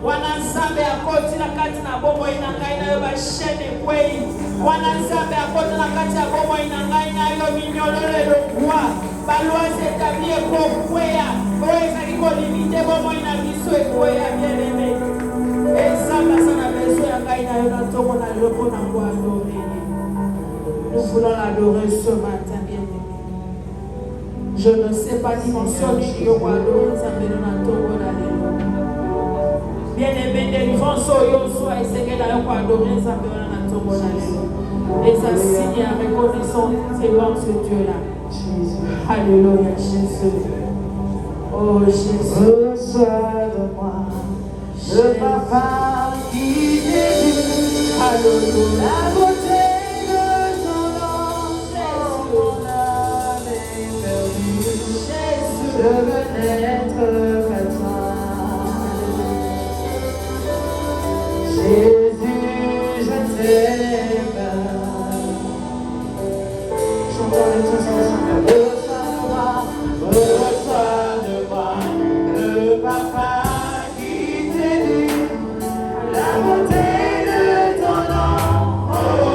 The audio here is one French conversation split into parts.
Wanazambe akoti na kati na bomo inangai na yo bashene kwei. Wanazambe akoti na kati ya bomo inangai na yo minyolole lokwa. Baluase tablie kwa kwea. Kweza liko limite bomo inagiso kwea bien-aimé. Ezamba sana beso ya ngai na yo na tomo na loko na kwa adorer. Nous voulons l'adorer ce matin, bien-aimé. Je ne sais pas dimensionner le roi adorer Nzambe na tomo na lelo. Bien-aimé, délivrance au Yoso et c'est que d'ailleurs pour adorer Nzambe na tomo na lelo. Et ça signe en reconnaissant ces louanges ce Dieu-là. Alléluia, Jésus. Oh Jésus. Reçois de moi le papa qui t'édifie. Alléluia. La beauté de ton nom, mon âme est perdue. Jésus. Je veux n'être qu'à toi. Jésus, je t'aime. Chantons les tous ensemble. Reçois de moi le papa qui t'édifie. La beauté de ton nom, oh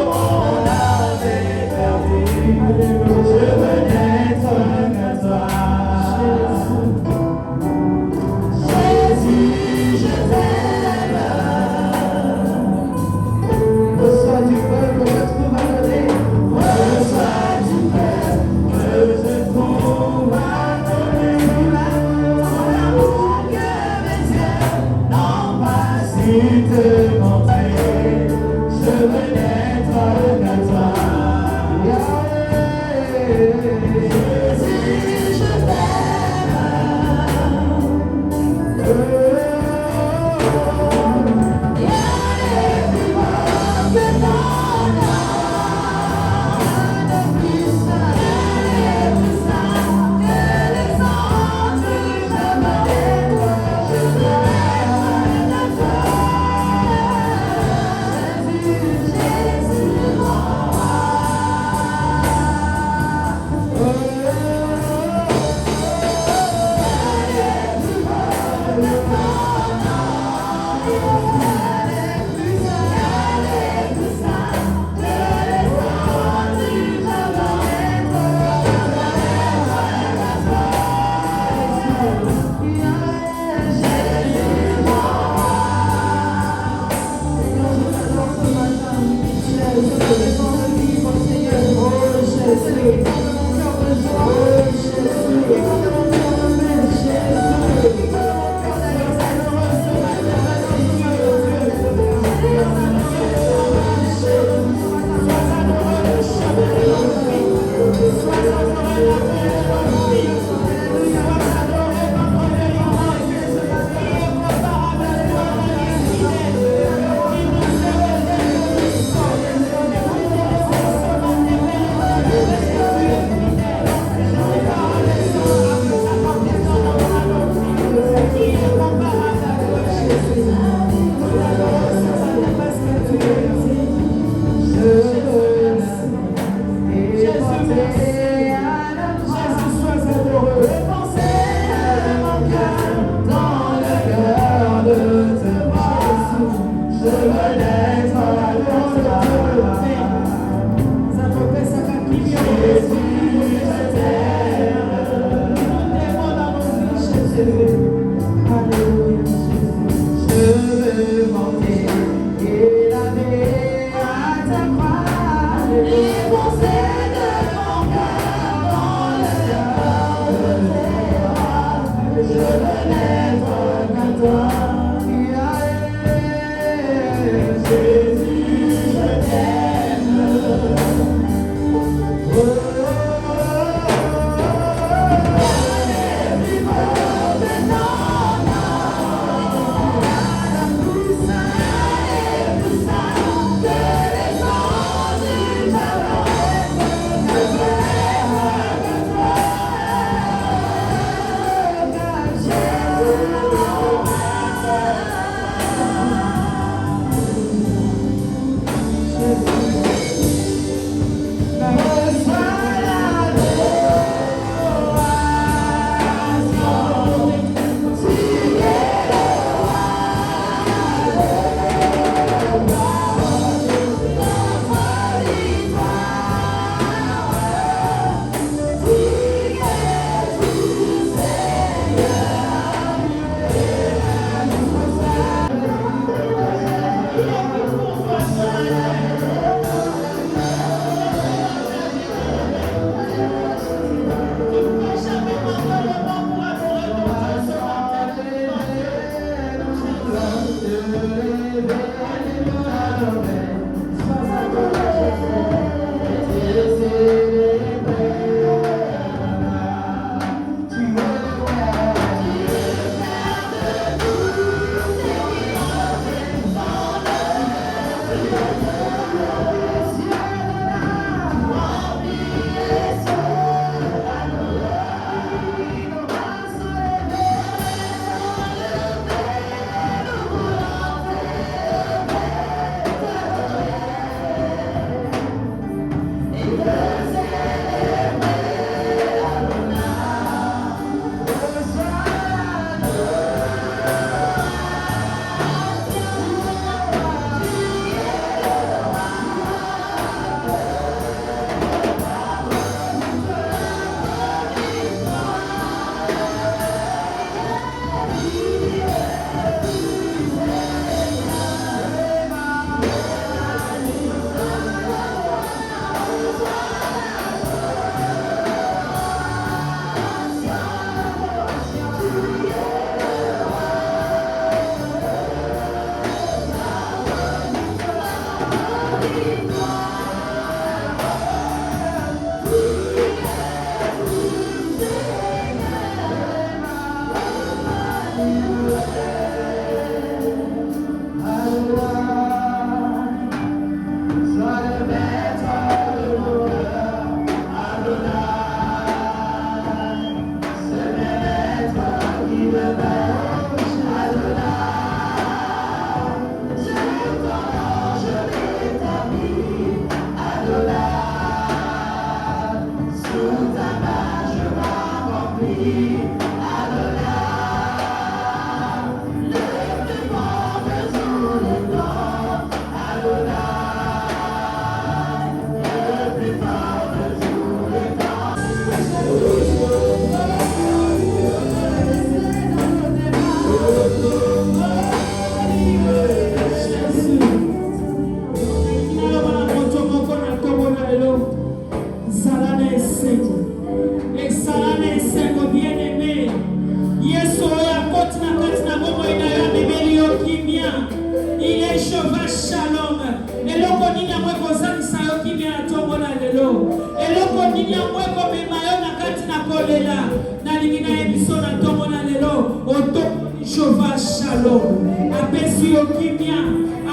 Jehovah Shalom. Apesi yo kimia.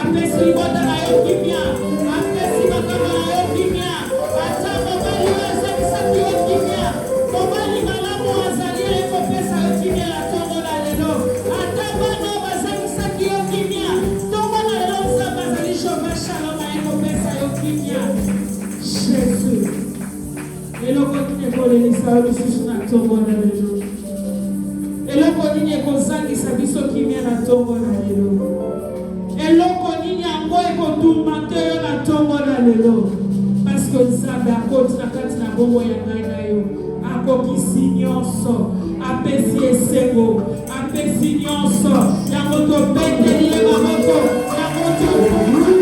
Apesi ibota na yo kimia. Apesi makama na yo kimia. Ata mobali wazalisa yo kimia. Mobali malamu wazalie ko pesa yo kimia la tongo na lelo. Ata bano wazalisa yo kimia. Tongo na lelo mzabazali Jehovah Shalom na yo pesa yo kimia. Jésus. Eloko nini ekolelisa yo lisusu na tongo na lelo. Eloko nini ekozangisa biso kimia na tongo na lelo. Eloko nini yango ekotumate yo na tongo na lelo. Parce que Nzambe akoti na kati na bongo ya ngai na yo. Akokisi nyonso. Apesi esengo. Apesi nyonso. Yango tobeteli ye maboko. Yango tobeteli.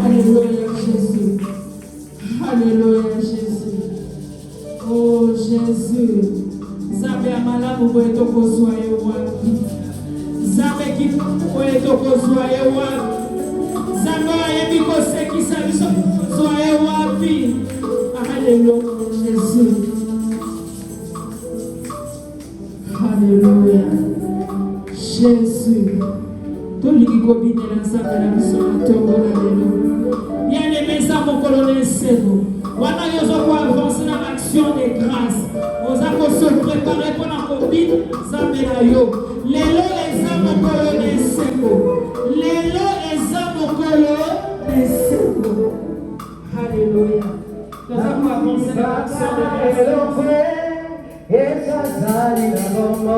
Alléluia Jésus. Alléluia Jésus. Oh Jésus. Nzambe ya malamu boye tokozwa ye wapi? Nzambe kifuko boye tokozwa ye wapi? Nzambe ayebi kosekisa biso tokozwa ye wapi? Alléluia Jésus. Alléluia Jésus. Tolingi kobinela Nzambe na biso na tongo na lelo. Bien-aimé ça mon colonel Sego. Wana yozo ko avancer dans l'action de grâce. Oza ko se préparer pour la copine Nzambe na yo. Lelo eza mon colonel Sego. Lelo eza mon colonel Sego. Alléluia. Oza ko avancer dans l'action de grâce. Esa zari na mama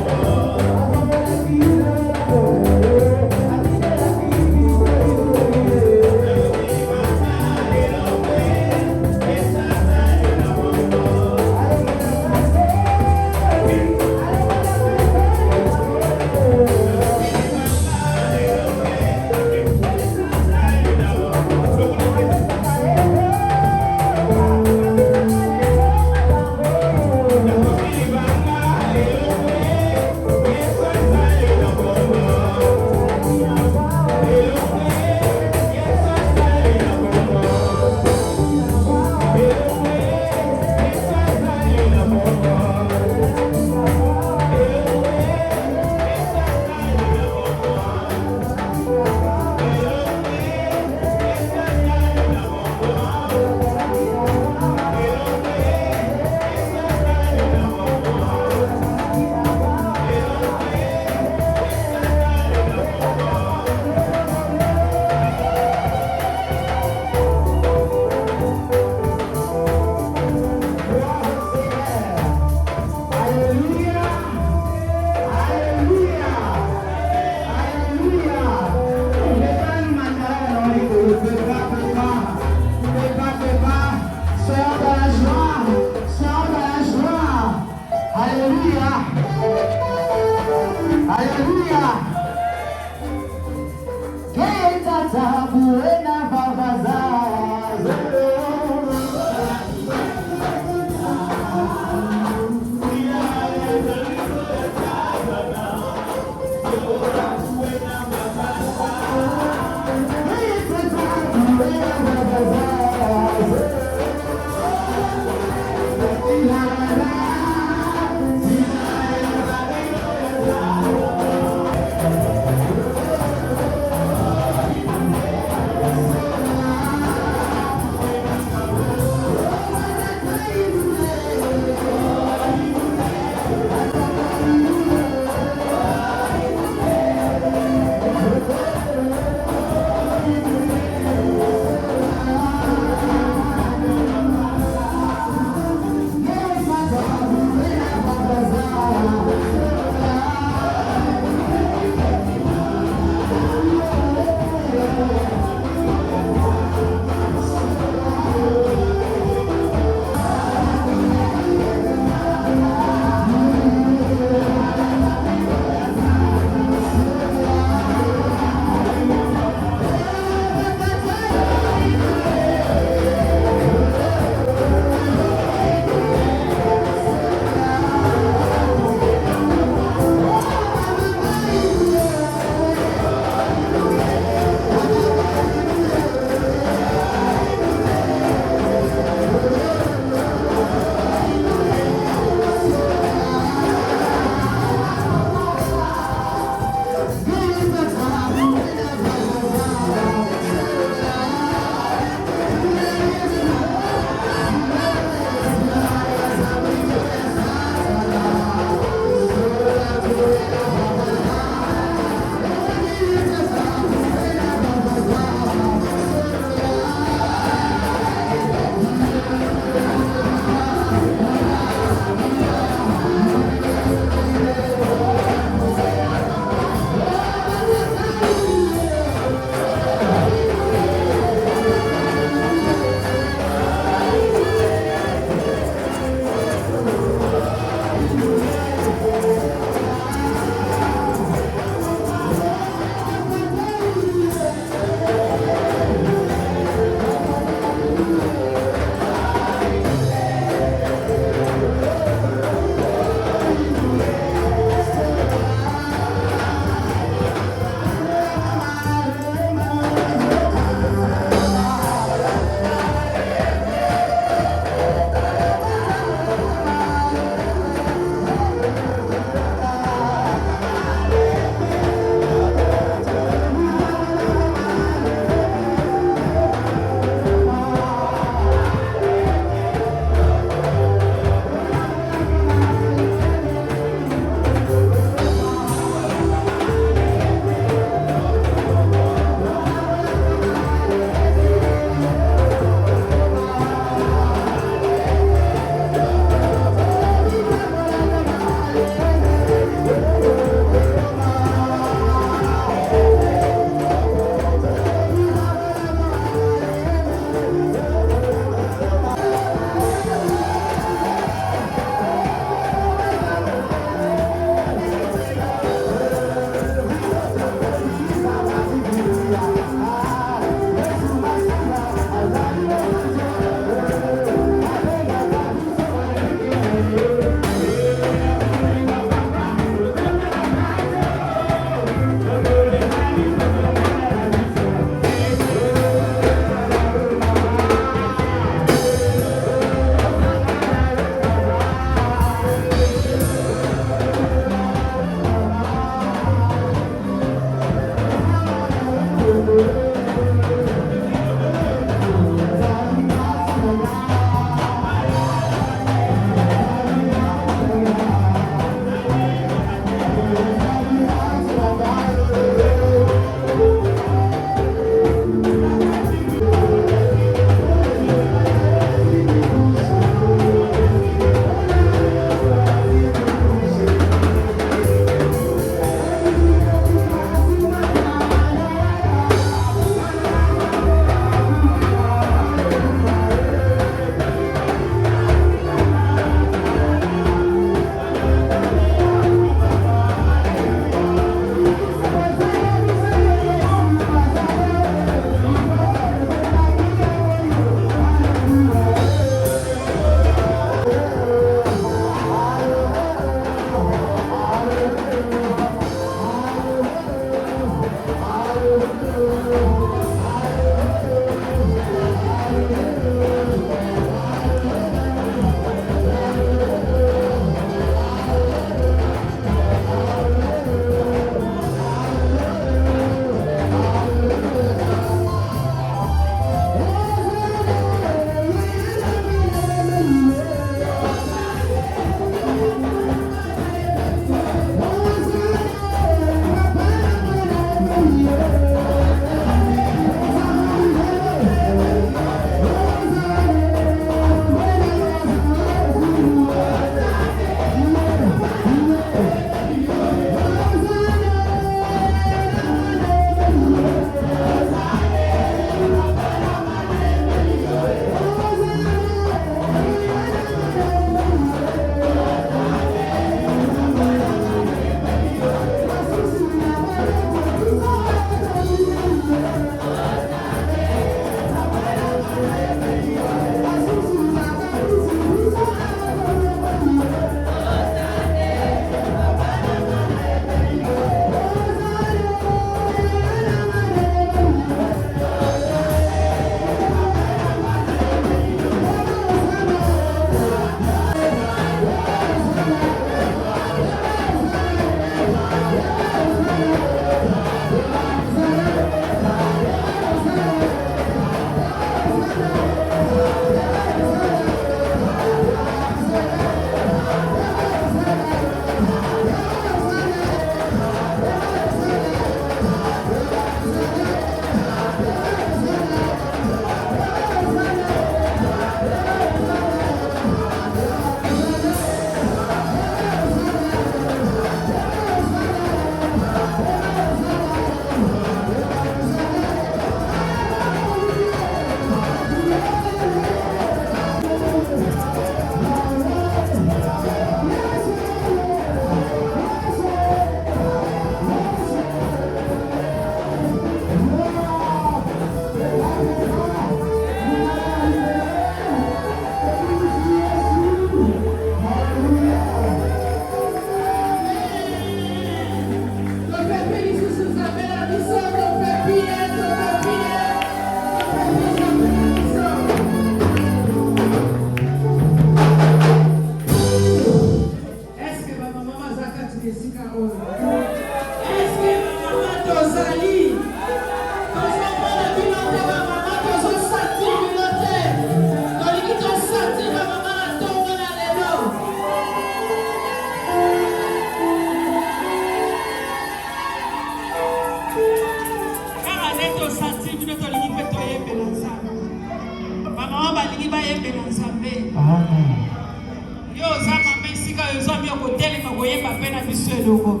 yo zama mesika yo zama yo kotelema koyeba pe na biso eloko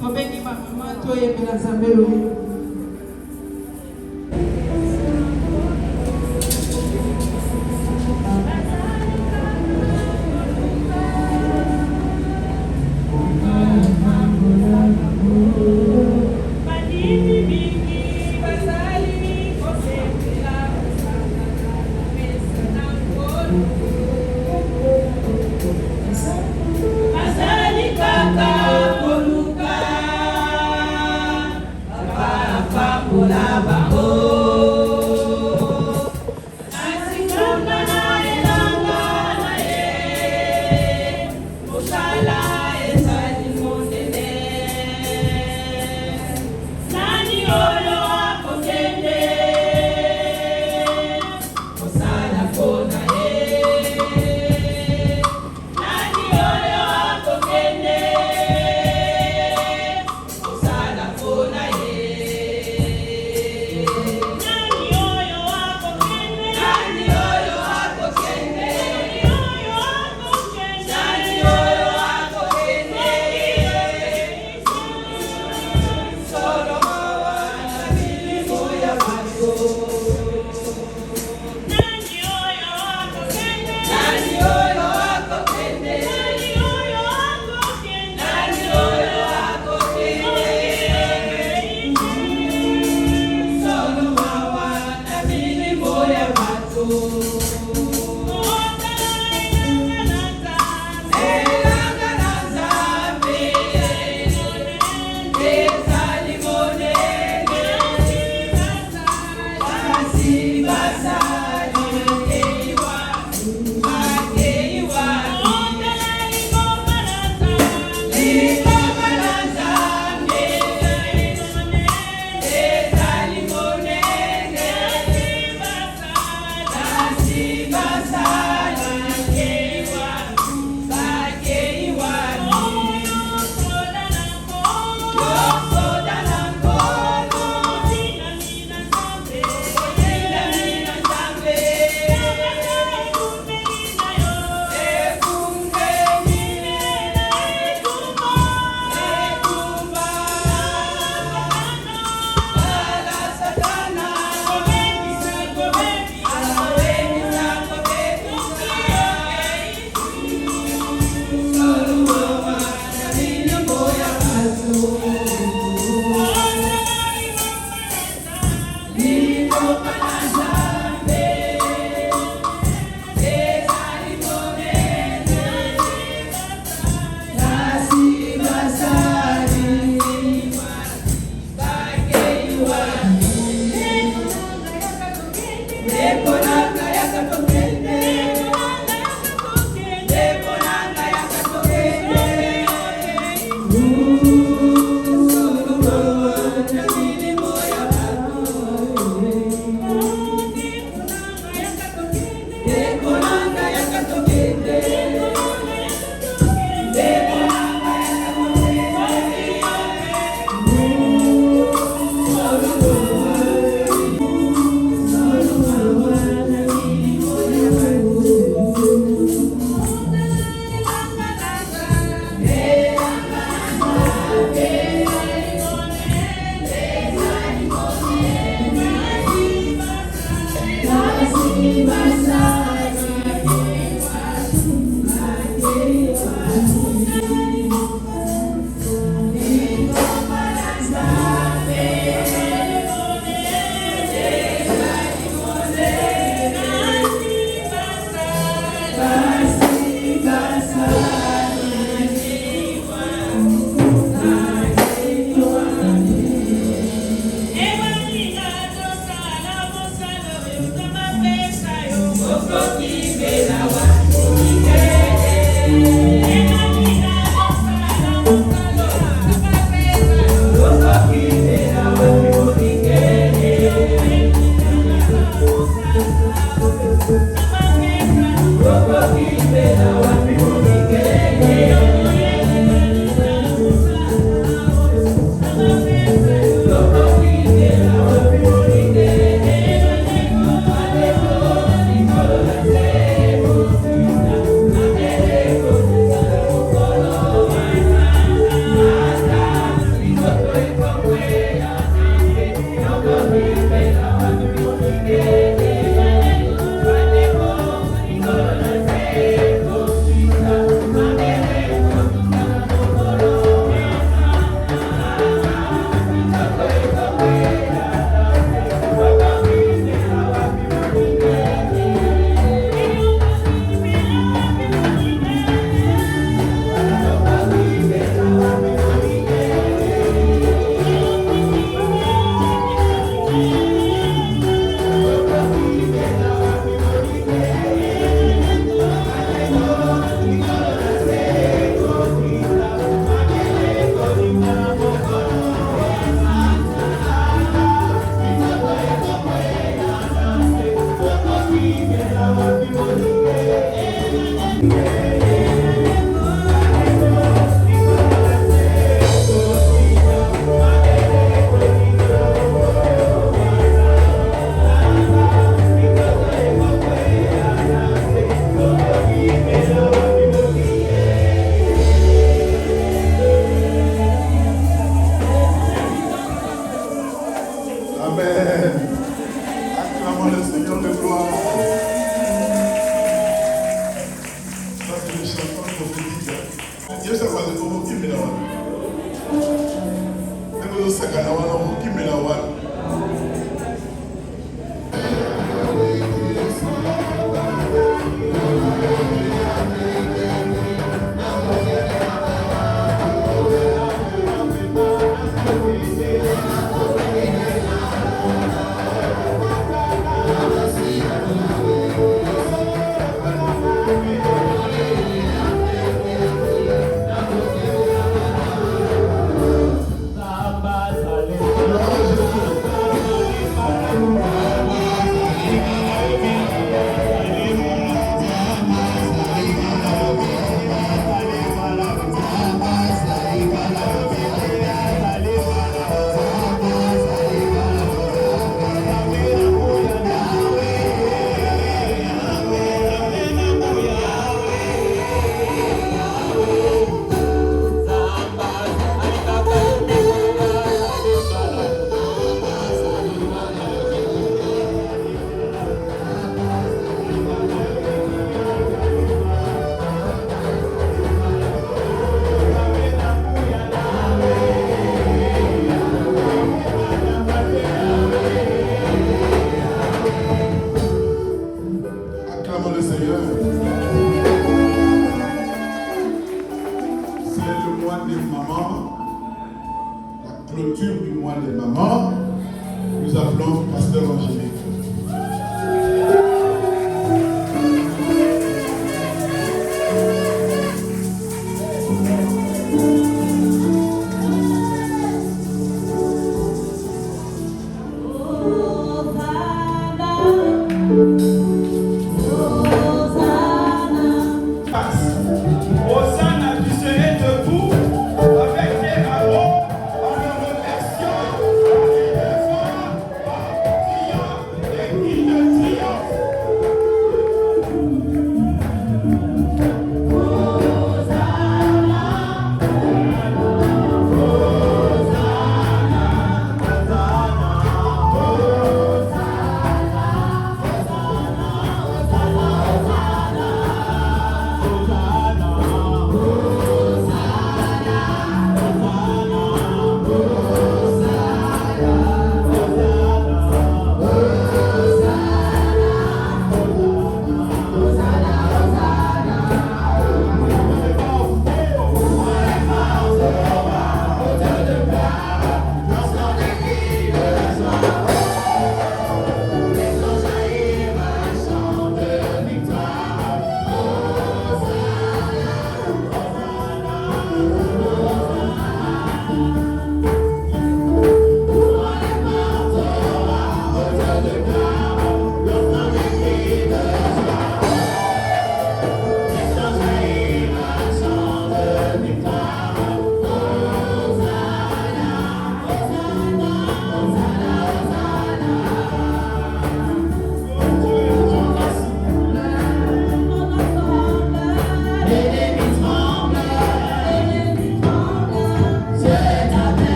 tobengi ba mama toyembela Nzambe. Bye.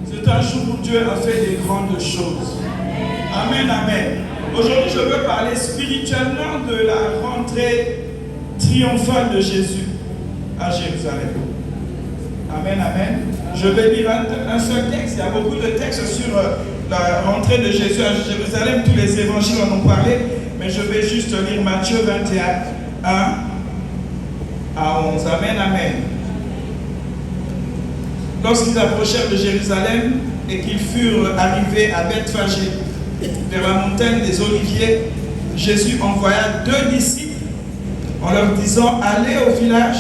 C'est un jour où Dieu a fait des grandes choses. Amen, amen. Aujourd'hui, je veux parler spirituellement de la rentrée triomphale de Jésus à Jérusalem. Amen, amen. Je vais lire un seul texte. Il y a beaucoup de textes sur la rentrée de Jésus à Jérusalem. Tous les évangiles en ont parlé. Mais je vais juste lire Matthieu 21, 1 à 11. Amen, amen. Lorsqu'ils approchèrent de Jérusalem et qu'ils furent arrivés à Bethphagée, vers la montagne des Oliviers, Jésus envoya 2 disciples en leur disant: allez au village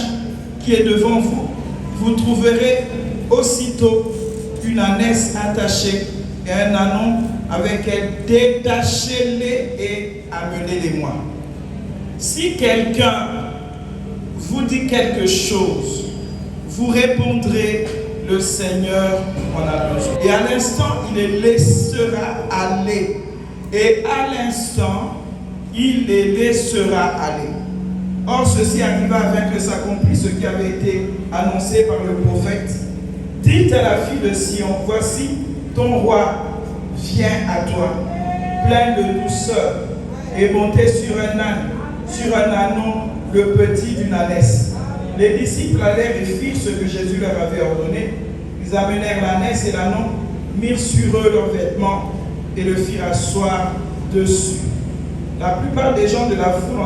qui est devant vous. Vous trouverez aussitôt une ânesse attachée et un ânon avec elle. Détachez-les et amenez-les-moi. Si quelqu'un vous dit quelque chose, vous répondrez: le Seigneur en a besoin. Et à l'instant, il les laissera aller. Et à l'instant, il les laissera aller. Or, ceci arriva afin que s'accomplisse ce qui avait été annoncé par le prophète. Dites à la fille de Sion: voici ton roi vient à toi, plein de douceur, et monté sur un âne, sur un ânon, le petit d'une ânesse. Les disciples allèrent et firent ce que Jésus leur avait ordonné. Ils amenèrent l'ânesse et l'ânon, mirent sur eux leurs vêtements et le firent asseoir dessus. La plupart des gens de la foule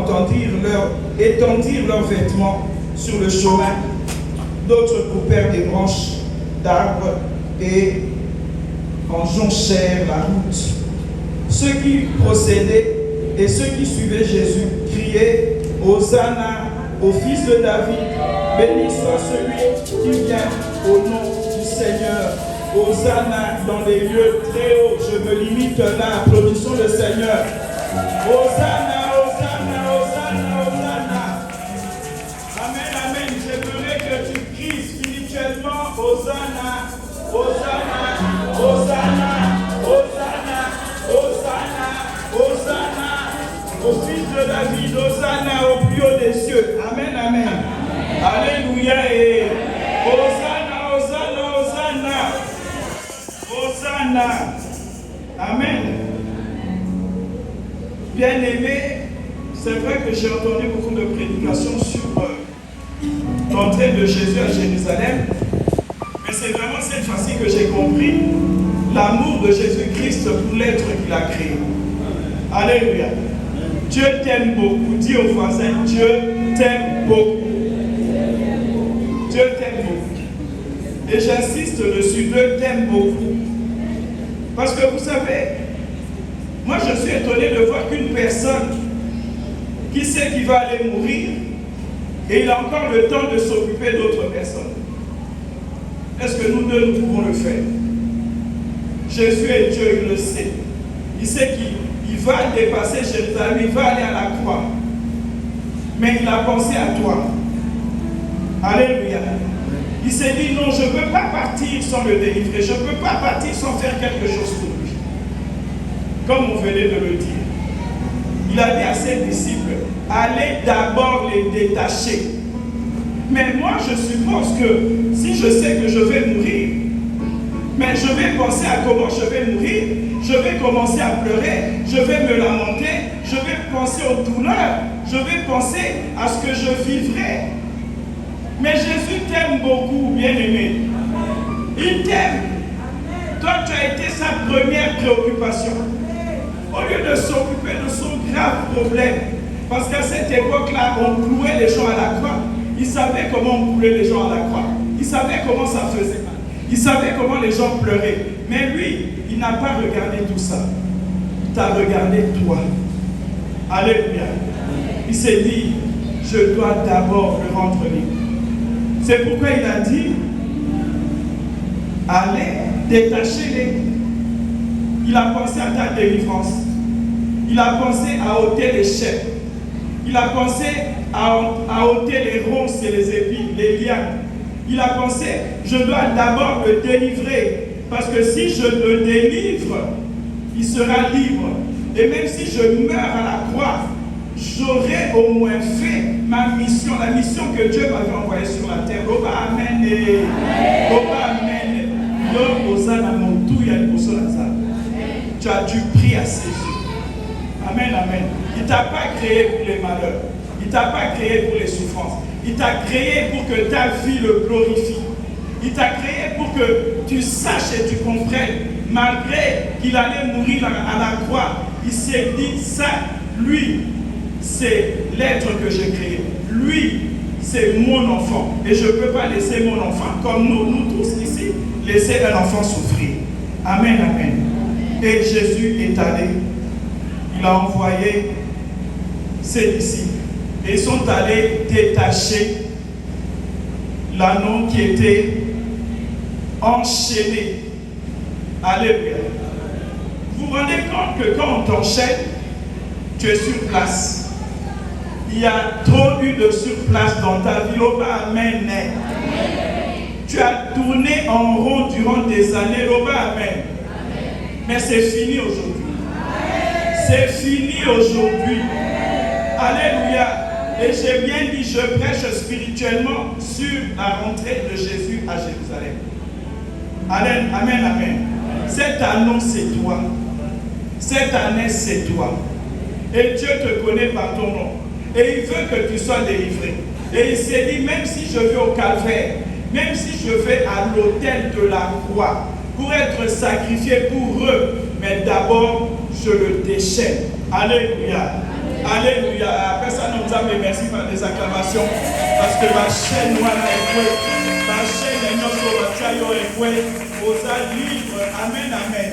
étendirent leurs vêtements sur le chemin. D'autres coupèrent des branches d'arbres et en jonchèrent la route. Ceux qui procédaient et ceux qui suivaient Jésus criaient: Hosanna au fils de David, béni soit celui qui vient au nom du Seigneur. Hosanna dans les lieux très hauts. Je me limite là, applaudissons le Seigneur. Hosanna, Hosanna, Hosanna, Hosanna. Amen, amen. J'aimerais que tu cries spirituellement: Hosanna, Hosanna, Hosanna, Hosanna, Hosanna, Hosanna au fils de David, Hosanna au plus haut des cieux. Amen, amen. Alléluia et Hosanna, Hosanna, Hosanna. Hosanna. Amen. Bien-aimés, c'est vrai que j'ai entendu beaucoup de prédications sur l'entrée de Jésus à Jérusalem, mais c'est vraiment cette fois-ci que j'ai compris l'amour de Jésus-Christ pour l'être qu'il a créé. Alléluia. Dieu t'aime beaucoup. Dis au voisin: Dieu t'aime beaucoup. Dieu t'aime beaucoup. Et j'insiste dessus, Dieu t'aime beaucoup. Parce que vous savez, moi je suis étonné de voir qu'une personne qui sait qu'il va aller mourir, et il a encore le temps de s'occuper d'autres personnes. Est-ce que nous deux, nous pouvons le faire? Jésus est Dieu, il le sait. Il sait qu'il va dépasser Jérusalem, il va aller à la croix. Mais il a pensé à toi. Alléluia. Il s'est dit: non, je ne peux pas partir sans le délivrer. Je ne peux pas partir sans faire quelque chose pour lui. Comme on venait de le dire. Il a dit à ses disciples: allez d'abord les détacher. Mais moi, je suppose que si je sais que je vais mourir, mais je vais penser à comment je vais mourir, je vais commencer à pleurer, je vais me lamenter, je vais penser aux douleurs, je vais penser à ce que je vivrai. Mais Jésus t'aime beaucoup, bien-aimé. Il t'aime. Toi, tu as été sa première préoccupation. Au lieu de s'occuper de son grave problème, parce qu'à cette époque-là, on clouait les gens à la croix. Il savait comment on clouait les gens à la croix. Il savait comment ça faisait mal. Il savait comment les gens pleuraient. Mais lui, il n'a pas regardé tout ça. Il t'a regardé toi. Alléluia. Il s'est dit: je dois d'abord le rendre libre. C'est pourquoi il a dit: allez, détachez-les. Il a pensé à ta délivrance. Il a pensé à ôter les chaînes. Il a pensé à ôter les ronces et les épines, les liens. Il a pensé: je dois d'abord le délivrer. Parce que si je le délivre, il sera libre. Et même si je meurs à la croix, j'aurai au moins fait ma mission, la mission que Dieu m'avait envoyée sur la terre. Oh bah amen. Oh bah amen. Tu as dû prier à ses yeux. Amen, amen. Il ne t'a pas créé pour les malheurs. Il ne t'a pas créé pour les souffrances. Il t'a créé pour que ta vie le glorifie. Il t'a créé pour que tu saches et tu comprennes, malgré qu'il allait mourir à la croix, il s'est dit ça, lui, c'est l'être que j'ai créé. Lui, c'est mon enfant. Et je ne peux pas laisser mon enfant, comme nous tous ici, laisser un enfant souffrir. Amen, amen. Et Jésus est allé. Il a envoyé ses disciples. Et ils sont allés détacher l'anneau qui était enchaîné. Alléluia. Vous vous rendez compte que quand on t'enchaîne, tu es sur place. Il y a trop eu de surplace dans ta vie. Oh, amen. Tu as tourné en rond durant des années. Oh, amen. Mais c'est fini aujourd'hui. C'est fini aujourd'hui. Alléluia. Et j'ai bien dit, je prêche spirituellement sur la rentrée de Jésus à Jérusalem. Amen, amen, amen. Cette annonce, c'est toi. Cette année, c'est toi. Et Dieu te connaît par ton nom. Et il veut que tu sois délivré. Et il s'est dit, même si je vais au calvaire, même si je vais à l'autel de la croix, pour être sacrifié pour eux, mais d'abord, je le déchaîne. Alléluia. Alléluia. Après ça, nous avons merci par des acclamations. Parce que ma chaîne noire est fouée. Ma chaîne est notre bataillon est fouée. Aux livres. Amen, amen.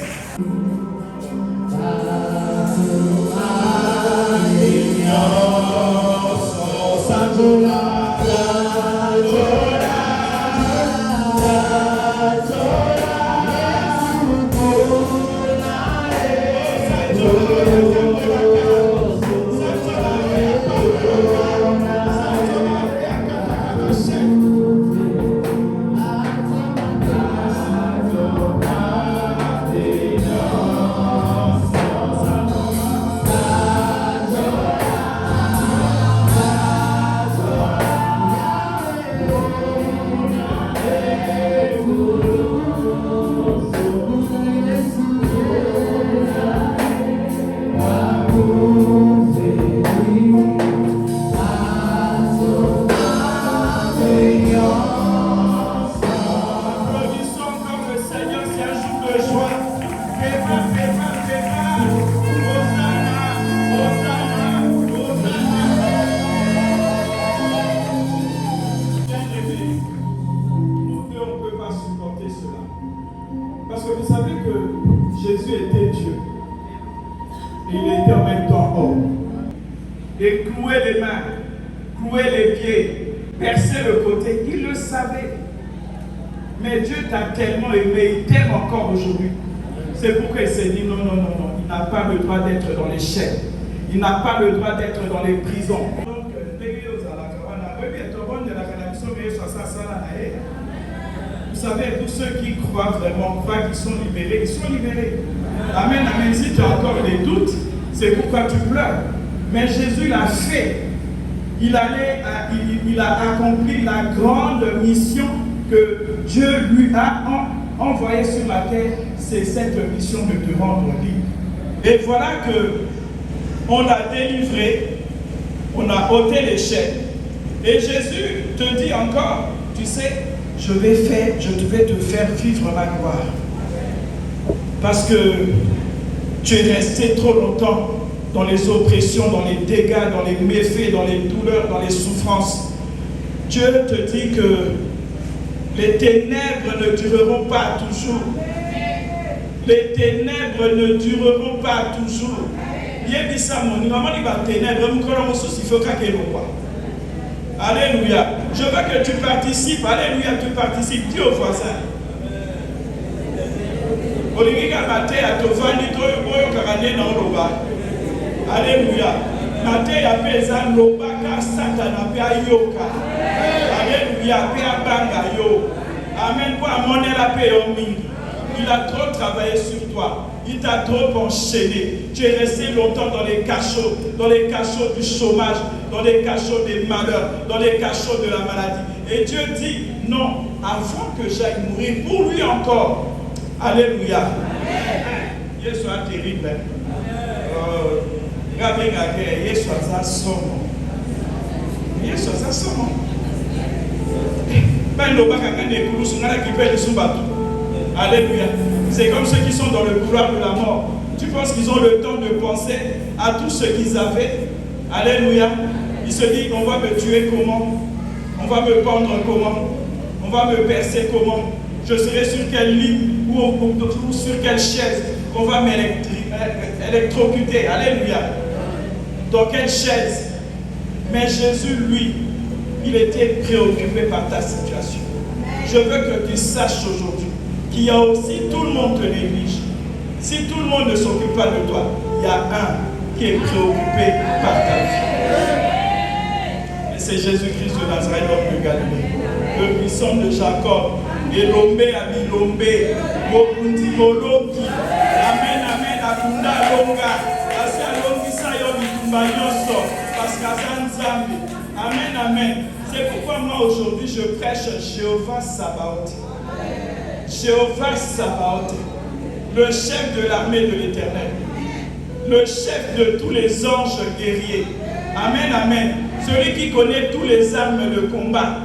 Et clouer les mains, clouer les pieds, percer le côté, il le savait. Mais Dieu t'a tellement aimé, il t'aime encore aujourd'hui. C'est pourquoi il s'est dit non, non, non, non, il n'a pas le droit d'être dans les chaînes. Il n'a pas le droit d'être dans les prisons. Donc, vous savez, tous ceux qui croient vraiment, croient qu'ils sont libérés, ils sont libérés. Amen, amen. Si tu as encore des doutes, c'est pourquoi tu pleures. Mais Jésus l'a fait. Il a accompli la grande mission que Dieu lui a envoyée sur la terre. C'est cette mission de te rendre libre. Et voilà que on l'a délivré, on a ôté les chaînes. Et Jésus te dit encore, tu sais, je vais te faire vivre ma gloire. Parce que tu es resté trop longtemps dans les oppressions, dans les dégâts, dans les méfaits, dans les douleurs, dans les souffrances. Dieu te dit que les ténèbres ne dureront pas toujours. Les ténèbres ne dureront pas toujours. Alléluia. Je veux que tu participes. Alléluia, tu participes. Dis au voisin. Alléluia. Amen. Il a trop travaillé sur toi. Il t'a trop enchaîné. Tu es resté longtemps dans les cachots du chômage, dans les cachots des malheurs, dans les cachots de la maladie. Et Dieu dit, non, avant que j'aille mourir, pour lui encore. Alléluia. Dieu soit terrible. Yesu aza somo. Yesu aza somo. Alléluia. C'est comme ceux qui sont dans le couloir de la mort. Tu penses qu'ils ont le temps de penser à tout ce qu'ils avaient? Alléluia. Ils se disent, on va me tuer comment? On va me pendre comment? On va me percer comment? Je serai sur quel lit ou sur quelle chaise? On va m'électrocuter. Alléluia. Dans quelle chaise? Mais Jésus, lui, il était préoccupé par ta situation. Je veux que tu saches aujourd'hui qu'il y a aussi, tout le monde te néglige. Si tout le monde ne s'occupe pas de toi, il y a un qui est préoccupé par ta vie. Et c'est Jésus-Christ de Nazareth, l'homme de Galilée, le puissant de Jacob, Elombe Abilombe, Mokundi Moloki, Amen, Amen, Akunda Longa, Asia Longi Sayo Bitumba Yoso, Paskazan Zambi, Amen, Amen. C'est pourquoi moi aujourd'hui je prêche Jéhovah Sabaoth. Jéhovah Sabaoth, le chef de l'armée de l'Éternel, le chef de tous les anges guerriers. Amen, amen. Celui qui connaît tous les armes de combat.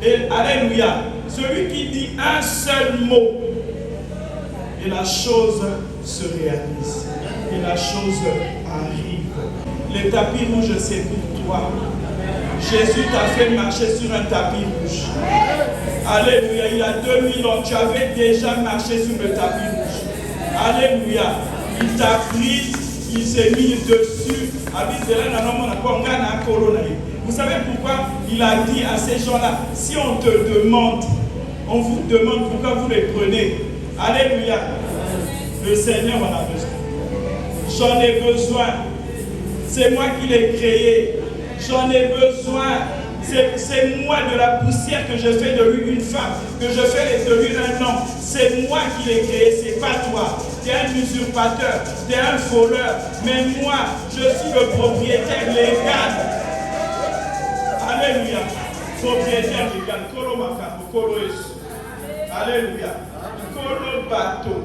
Et alléluia. Celui qui dit un seul mot. Et la chose se réalise. Et la chose arrive. Les tapis rouges, c'est pour toi. Jésus t'a fait marcher sur un tapis rouge. Alléluia. Il y a 2000 ans, tu avais déjà marché sur le tapis rouge. Alléluia. Il t'a pris, il s'est mis dessus. Vous savez pourquoi il a dit à ces gens-là, si on te demande, on vous demande pourquoi vous les prenez. Alléluia. Le Seigneur en a besoin. J'en ai besoin. C'est moi qui l'ai créé. J'en ai besoin. C'est moi de la poussière que je fais de lui une femme, que je fais de lui un homme. C'est moi qui l'ai créé, c'est pas toi. Tu es un usurpateur, tu es un voleur. Mais moi, je suis le propriétaire légal. Alléluia. Propriétaire légal. Kolo makato, kolo esu. Alléluia. Kolo bateau.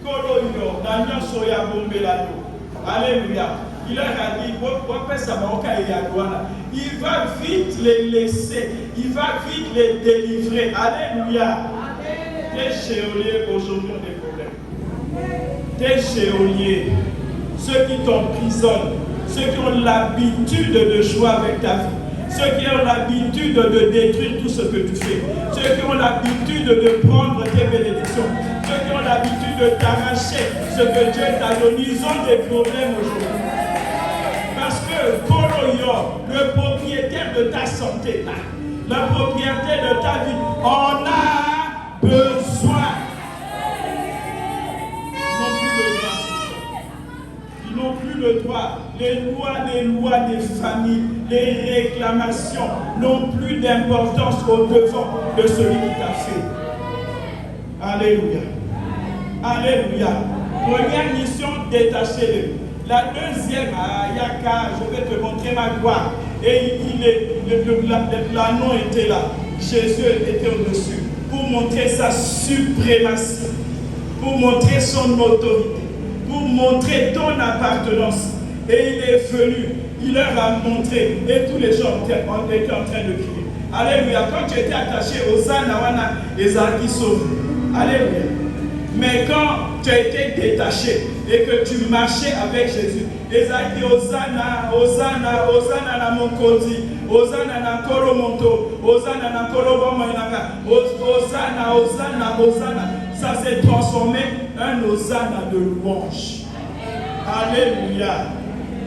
Kolo yo. Nanyo soya bombelado. Alléluia. Il leur a dit, il va vite les laisser, il va vite les délivrer. Alléluia. Tes géoliers aujourd'hui ont des problèmes. Tes géoliers, ceux qui t'emprisonnent, ceux qui ont l'habitude de jouer avec ta vie, ceux qui ont l'habitude de détruire tout ce que tu fais, ceux qui ont l'habitude de prendre tes bénédictions, ceux qui ont l'habitude de t'arracher ce que Dieu t'a donné, ils ont des problèmes aujourd'hui. Parce que Koloyo, le propriétaire de ta santé, le propriétaire de ta vie, en a besoin. Ils n'ont plus le droit. Les lois des familles, les réclamations n'ont plus d'importance au devant de celui qui t'a fait. Alléluia. Alléluia. Première mission, détachez-le. La deuxième, Yaka, je vais te montrer ma gloire. Et l'anneau était là. Jésus était au-dessus pour montrer sa suprématie, pour montrer son autorité, pour montrer ton appartenance. Et il est venu, il leur a montré, et tous les gens étaient en train de crier. Alléluia. Quand tu étais attaché aux Anawana, les qui sauvent. Alléluia. Mais quand tu as été détaché et que tu marchais avec Jésus, Esaïe dit Hosanna, Hosanna, Hosanna na Mokozi, Hosanna na Koromonto, Hosanna na Korobomoinaka, Hosanna, Hosanna, Hosanna. Ça s'est transformé en Hosanna de louange. Alléluia.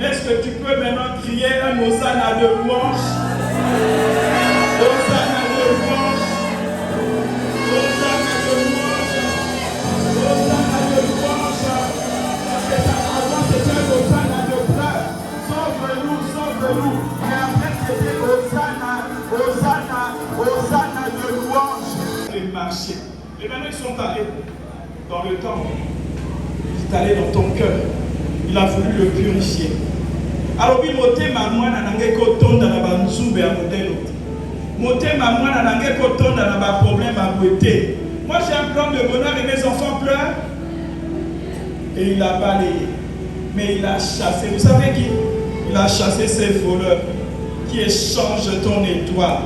Est-ce que tu peux maintenant crier un Hosanna de louange? Hosanna de louange. Hosanna de louange. Hosanna de louange. Avant c'était Hosanna de pleurs. Sauve-nous, sauve-nous. Mais après c'était Hosanna, Hosanna, Hosanna de louange. Les marchés. Et maintenant ils sont allés dans le temple. Il est allé dans ton cœur. Il a voulu le purifier. Alors, oui, motema mwana nange kotonda na banzube ya modèle. Motema mwana nange kotonda na ba problème à beauté. Moi, j'ai un plan de bonheur et mes enfants pleurent. Et il a balayé. mais il a chassé. Vous savez qui? Il a chassé ces voleurs qui échangent ton étoile.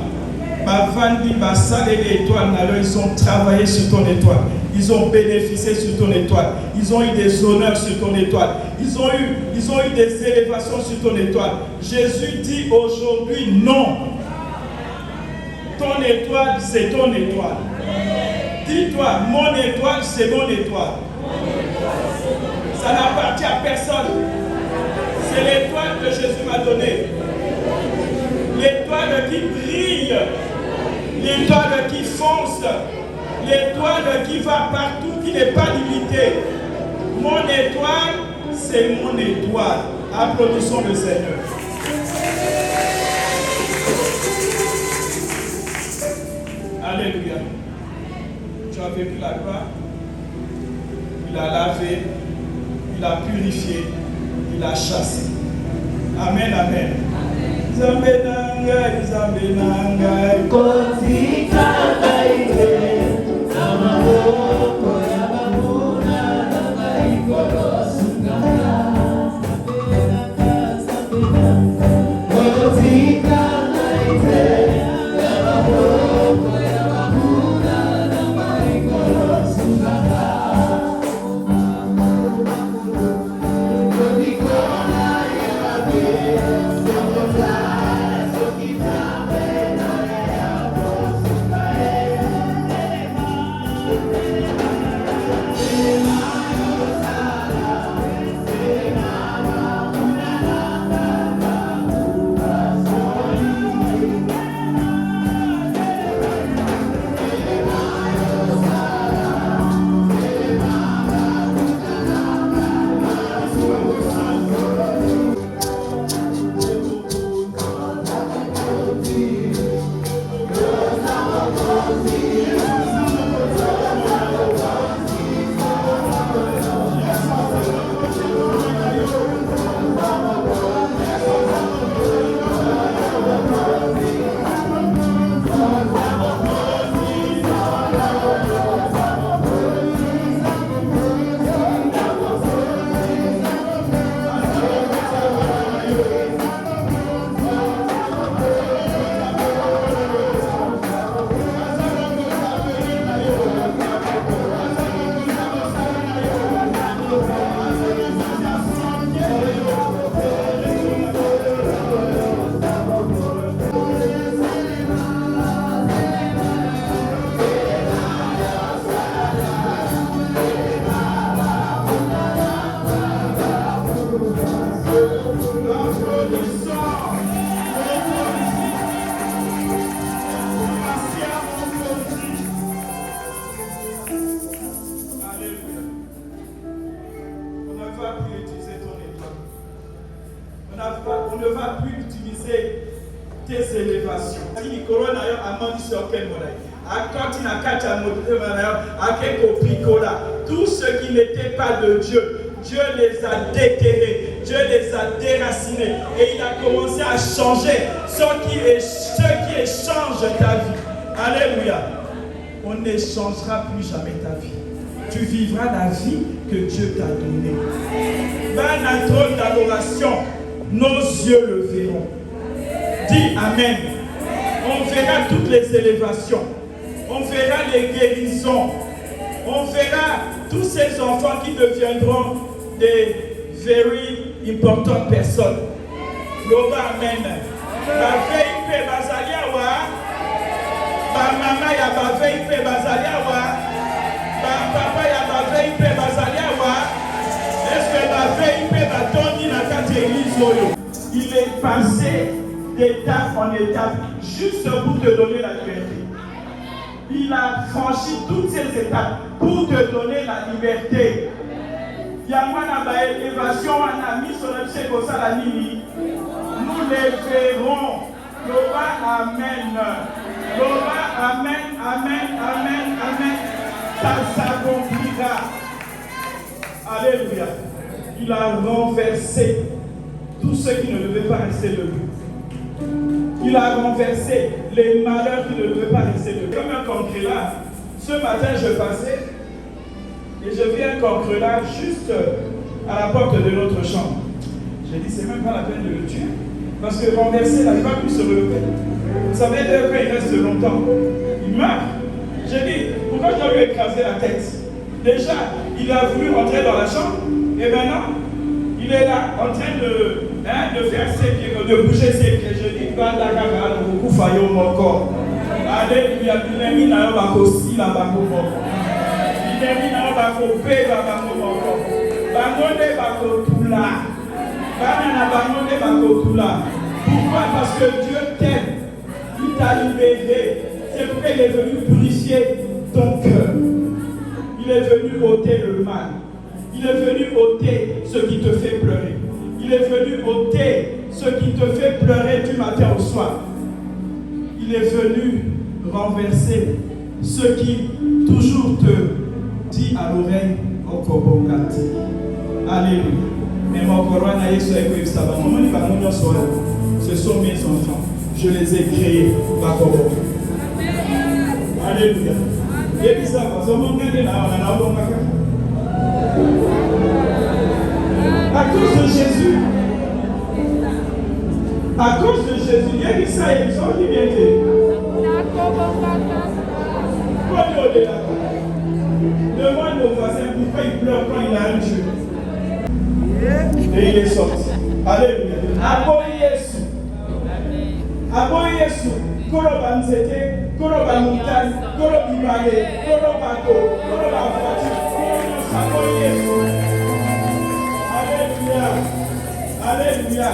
Ils ont travaillé sur ton étoile. Ils ont bénéficié sur ton étoile. Ils ont eu des honneurs sur ton étoile. Ils ont eu des élévations sur ton étoile. Jésus dit aujourd'hui non. Ton étoile, c'est ton étoile. Dis-toi, mon étoile, c'est mon étoile. Ça n'appartient à personne. C'est l'étoile que Jésus m'a donnée. L'étoile qui brille. L'étoile qui fonce. L'étoile qui va partout, qui n'est pas limitée. Mon étoile, c'est mon étoile. Applaudissons le Seigneur. Alléluia. Tu as vécu la gloire. Il a lavé, il a purifié, il a chassé. Amen, amen. Zambenanga, Zambenanga, Kotika Kaite, Zamaboko Yababuna, Namaikolo Sungana, Kotika Kaite, Zamaboko Yababuna, Namaikolo Sungana. On ne va plus utiliser tes élévations. Tout ce qui n'était pas de Dieu, Dieu les a déterrés, Dieu les a déracinés et il a commencé à changer ce qui échange ta vie. Alléluia. On n'échangera plus jamais ta vie. Tu vivras la vie que Dieu t'a donnée. Dans un trône d'adoration, nos yeux le verront. Dis Amen. On verra toutes les élévations. On verra les guérisons. On verra tous ces enfants qui deviendront des very important personnes. Loba Amen. Mama ya bavei pe bazaliawa. Papa ya bavei pe bazaliawa. Est-ce que bavei pe batoni na kati église oyo? Il est passé d'étape en étape juste pour te donner la liberté. Il a franchi toutes ces étapes pour te donner la liberté. Yamana ba élévation en ami sur le chef au salamini. Nous les verrons. Loba Amen. Loba Amen, Amen, Amen, Amen. Ça s'accomplira. Alléluia. Il a renversé tout ce qui ne devait pas rester de lui. Il a renversé les malheurs qui ne devaient pas rester de lui. Comme un concret-là, ce matin je passais et je vis un concret-là juste à la porte de notre chambre. J'ai dit, c'est même pas la peine de le tuer. Parce que renversé, là, il va plus se relever. Vous savez, quand il reste longtemps, il meurt. J'ai dit, pourquoi je dois lui écraser la tête? Déjà, il a voulu rentrer dans la chambre, et maintenant, il est là, en train de faire ses pieds, de bouger ses pieds. Je dis, va d'accord, beaucoup failli au corps. Alléluia, il est mis dans le aussi là-bas. Il est mis dans le coupé là-bas. Pourquoi? Parce que Dieu t'aime. Il t'a libéré. C'est pourquoi il est venu purifier ton cœur. Il est venu ôter le mal. Il est venu ôter ce qui te fait pleurer. Il est venu ôter ce qui te fait pleurer du matin au soir. Il est venu renverser ce qui toujours te dit à l'oreille au Kobongati. Alléluia. Mais mon corona est sur le sabbat. Ce sont mes enfants. Je les ai créés. Alléluia. Et puis ça, parce que mon gars est là, on a à cause de Jésus, il y a qui ça, ils sont qui viennent demande au voisin pourquoi il pleure quand il a un Dieu. Et il est sorti. Alléluia. Aboye Yesu. Koloba nzete, koloba montagne, koloba ibale, koloba bateau, koloba voiture, koloba Yesu. Alléluia. Alléluia.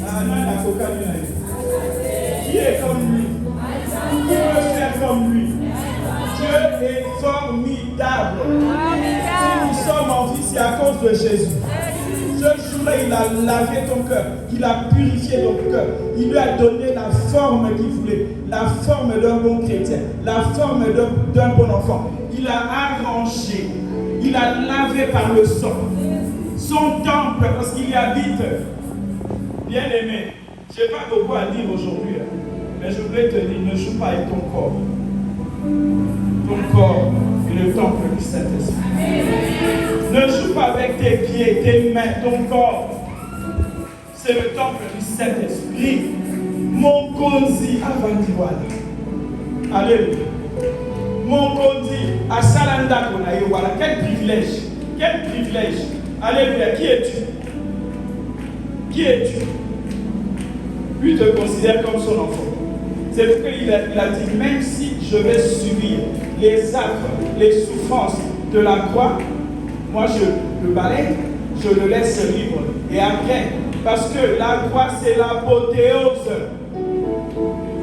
Anana kokabina. Qui est comme lui? Qui peut faire comme lui? Dieu est formidable. Si nous sommes en vie, c'est à cause de Jésus. Ce jour-là, il a lavé ton cœur, il a purifié ton cœur, il lui a donné la forme qu'il voulait, la forme d'un bon chrétien, la forme d'un bon enfant. Il a arrangé, il a lavé par le sang son temple parce qu'il y habite. Bien-aimé, je n'ai pas beaucoup à dire aujourd'hui, mais je voulais te dire, ne joue pas avec ton corps. Ton corps est le temple du Saint-Esprit. Ne joue pas avec tes pieds, tes mains, ton corps. C'est le temple du Saint-Esprit. Mon konzi avandiwala. Alléluia. Mon konzi à Salanda Konaï. Voilà, quel privilège. Quel privilège. Alléluia. Qui es-tu? Qui es-tu? Lui te considère comme son enfant. C'est pourquoi il a dit, même si je vais subir les affres, les souffrances de la croix, moi je le balaye, je le laisse libre. Et après, parce que la croix c'est l'apothéose.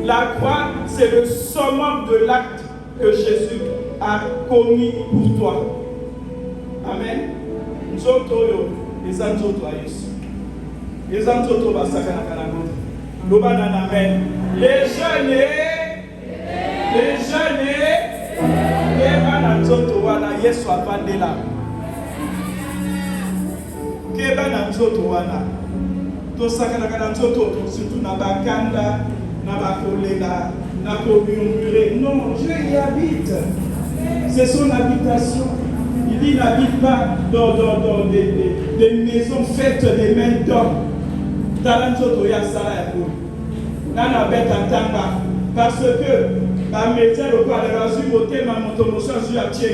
La croix c'est le summum de l'acte que Jésus a commis pour toi. Amen. Les anzoto à Yesu. Les anzoto à Sakanakanagoti. Amen. Les jeunes, Yesu apandela. Keba na nzoto wana. Tosakana kana nzoto surtout na bakanda, na bakolela, na komurmurer. Non, Dieu y habite. C'est son habitation. Il n'habite pas dans des maisons faites des mains d'hommes. Dans nzoto ya sala ya ko. Nana beta tamba parce que ba métier le quoi les rasu voter ma motomotion sur la tchè.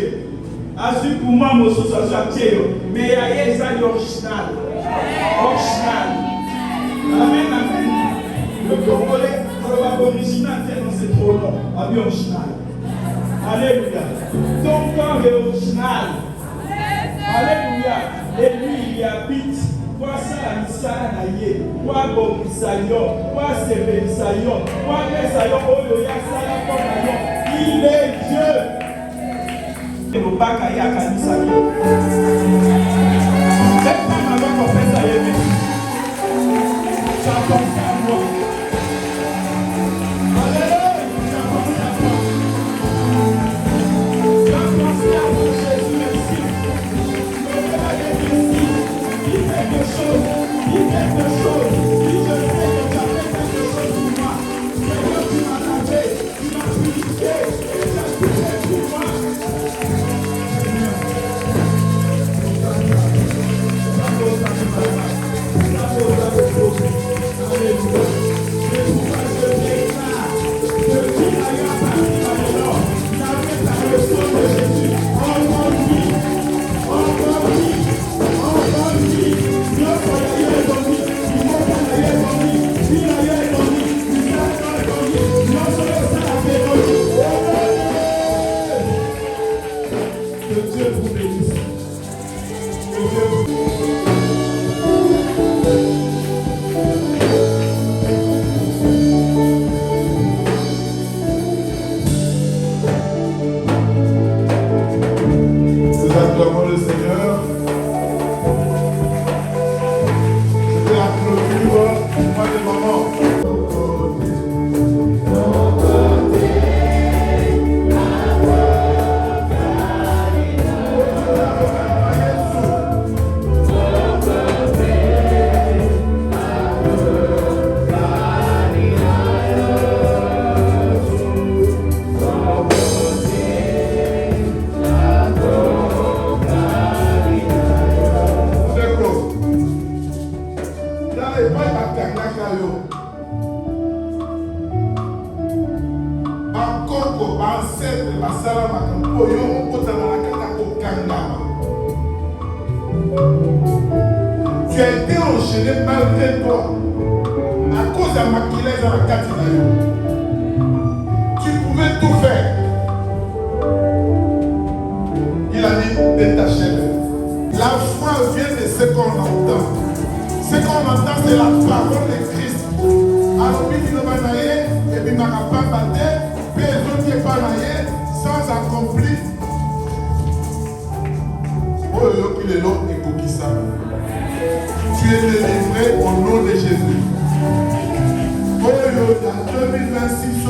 Azu pour moi moso sur la tchè. Mais ya yesa original. Original. Amen amen. Le congolais le original c'est trop long. Abi original. Alléluia. Ton corps est original. Alléluia. Et lui il y habite. Quoi ça la misala na ye, quoi bon misayo, quoi c'est misayo, quoi misayo oyo ya sala comme yo, il est Dieu. Et le bac à yaka misayo. Cette femme avait compris ça y est. Ça tombe à moi. Alléluia, ça tombe à moi. Ça tombe à moi, Jésus merci. Quelque chose, dis quelque chose, dis je sais que tu as fait quelque chose pour moi. Seigneur, tu m'as lavé, tu m'as purifié, tu as tout fait pour moi. bakoko baancetre basala makambo oyo okotana na kaka kokangama. Tu as été enchaîné malgré toi à cause de makila eza na kati na yo. Tu pouvais tout faire. Il a dit détachez-le. La foi vient de ce qu'on entend. Ce qu'on entend, c'est la parole de Christ. Alors, il dit et puis, il m'a pas battu, puis les autres pas sans accomplir. Oh, il est là, et Kokissa. Tu es délivré au nom de Jésus. Oh, dans 2026,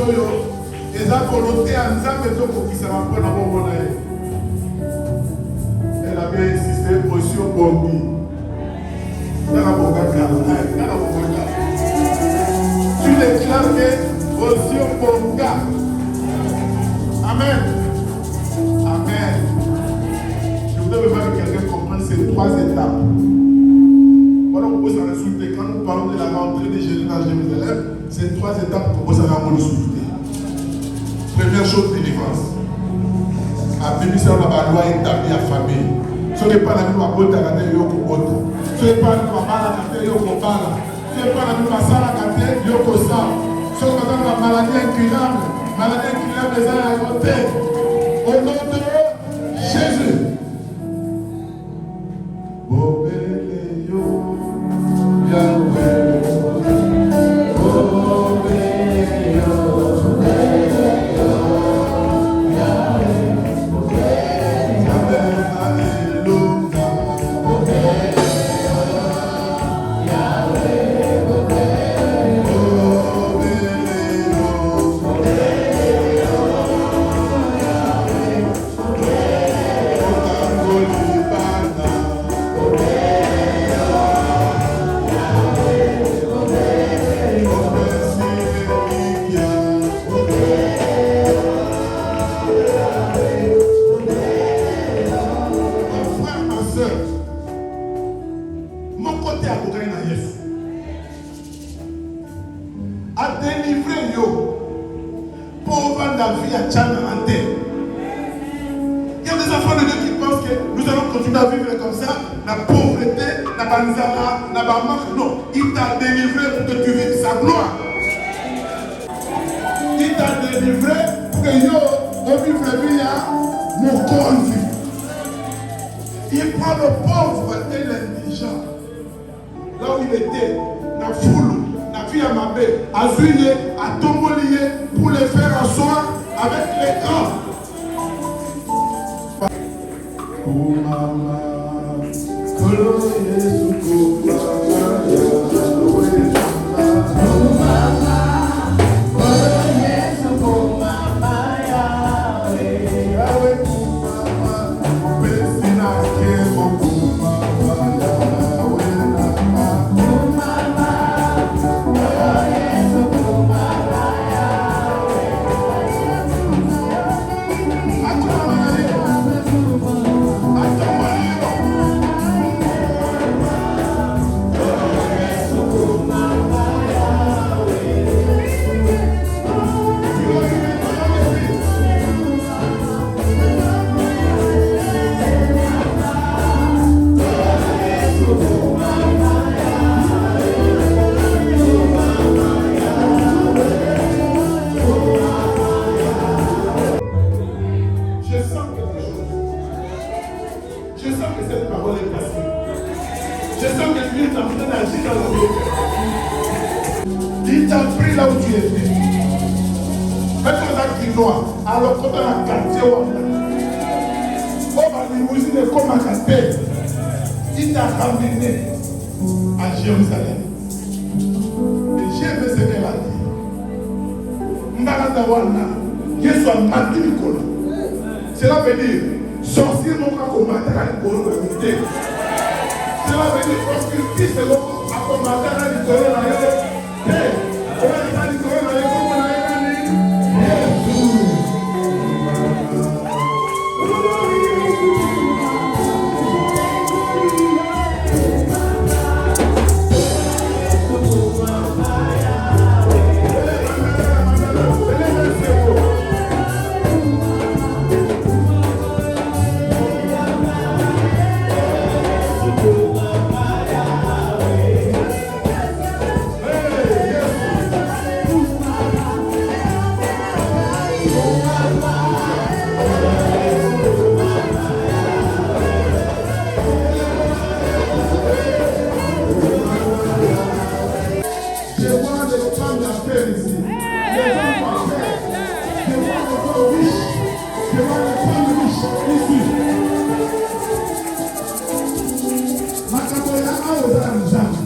et la volonté à nous amener au Kokissa, elle avait insisté sur Bombi. Tu déclares que Osio Bonga. Amen. Amen. Je voudrais voir que quelqu'un comprenne ces 3 étapes. Voilà pourquoi ça résulte. Quand nous parlons de la rentrée de Jésus dans Jérusalem, ces 3 étapes pour ça va nous résulter. Première chose, délivrance. La Bible, c'est la loi établie à famille. Ce n'est pas la même chose à la tête, ce n'est pas la même chose à la tête, ce n'est pas la même chose à la tête, ce n'est pas la maladie incurable, les uns à côté. Au nom de Jésus. Il prend le pauvre et l'indigent. Là où il était, na foule, na vie à ma belle, à Zuye, à Tombolier, pour les faire asseoir avec les grands. Il t'a pris là où tu étais. Fais ton acte noir. Alors, quand on a quartier, on va limousiner comme un quartier. Il t'a ramené à Jérusalem. Et j'ai aimé ce qu'elle a dit. Mbagadawana, Yesu a mati Nicolas. Cela veut dire, sorcier non pas comme Matara Nicolas de l'unité. Cela veut dire, parce que si c'est l'homme à comme Matara Nicolas de l'unité, prospères ici. Les gens prospèrent. Je vois les femmes riches. Je vois les femmes riches ici. Makaboya a aux armes.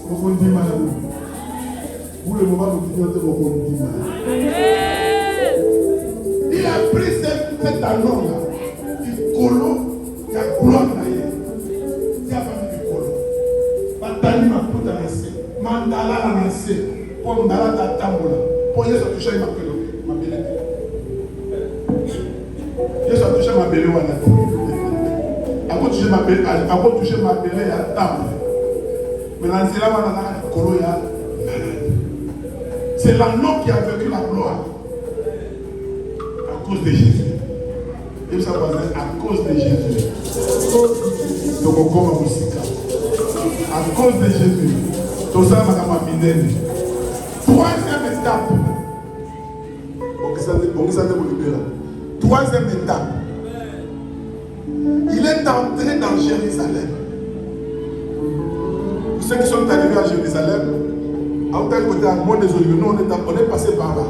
Beaucoup de mal. Pour le moment, nous disons que beaucoup de mal. Il a pris cet talon-là. Il colo. Il y a gloire là. Il y a pas de colo. Batali ma puta na se. Mandala na se. Pour mandala ta tambola. Pour Yesu toucher ma pelo. Ma belle. Yesu toucher ma belle wana. Ako toucher ma belle. Ako toucher ma belle ya tambola. Mais là c'est là wana na colo ya. C'est l'anneau qui a vécu la gloire. À cause de Jésus. Et vous savez, à cause de Jésus. Donc on commence à musique. À cause de Jésus. Tout ça, madame Aminene. Troisième étape. Troisième étape. Il est entré dans Jérusalem. Pour ceux qui sont arrivés à Jérusalem, à Outak côté à Mont des Oliviers, nous on est passé par là.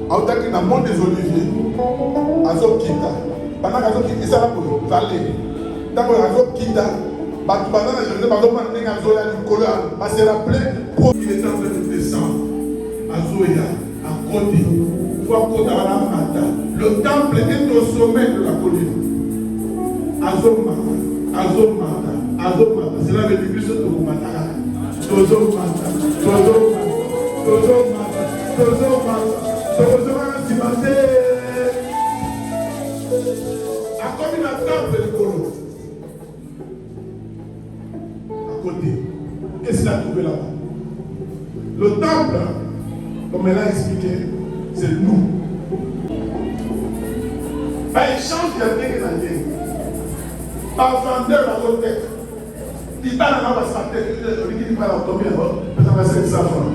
À Outak dans Mont des Oliviers, à Zokita. Pendant que Zokita, il s'est là pour aller. Tant que Zokita, pendant que je se rappeler, il était en train de descendre à Zoya, à Côté. Le temple est au sommet de la colline. Azomata. C'est là que l'église de Matara. Tozomata. À côté de la temple de Colo. À côté. Qu'est-ce qu'il a trouvé là-bas? Le temple, comme elle a expliqué, c'est nous. Par échange de bien et d'alliés. Par vendeur à l'autre tête. Il parle à la tête. Il parle à combien? Ça va 500 francs.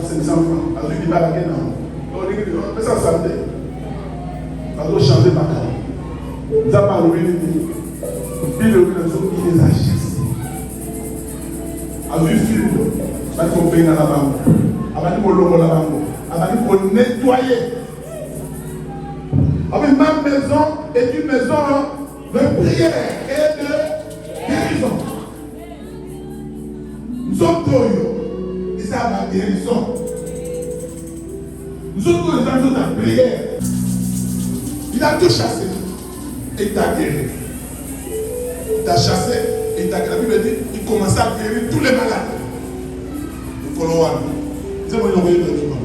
500 francs. Alors il parle à quel nom? Il dit, ça santé. Alors changer ma carte. Nous avons parlé de lui. Puis le réseau, il les a chassés. Alors il file. Il va tomber dans la banque. Il va pour nettoyer. Ma maison est une maison de prière et de guérison. Nous sommes tous, ils savent la guérison. Nous sommes tous les gens de la prière. Il a tout chassé et t'a guéri. Il t'a chassé et t'a guéri. La Bible dit il commençait à guérir tous les malades. Le Coloane. C'est moi qui l'ai envoyé dans le monde.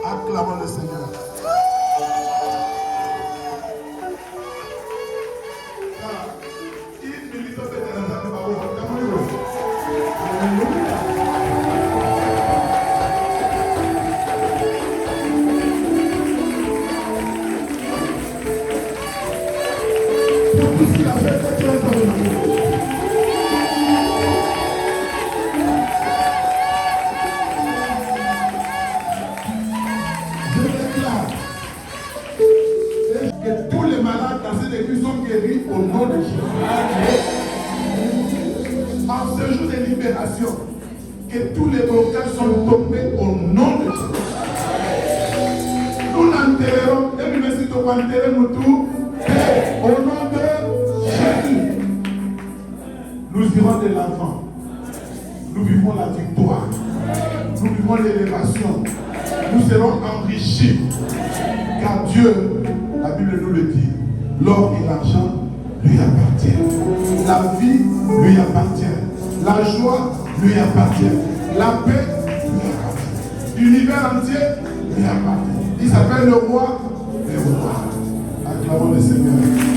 Acclamons le Seigneur. Que tous les malades dans cette église sont guéris au nom de Jésus. En ce jour de libération, que tous les blocages sont tombés au nom de Jésus. Nous l'enterrons, et nous nous enterrer nous tous, au nom de Jésus. Nous irons de l'avant. Nous vivons la victoire. Nous vivons l'élévation. Nous serons enrichis. Car Dieu, la Bible nous le dit, l'or et l'argent lui appartiennent. La vie lui appartient. La joie lui appartient. La paix lui appartient. L'univers entier lui appartient. Il s'appelle le roi des rois. Acclamons le Seigneur.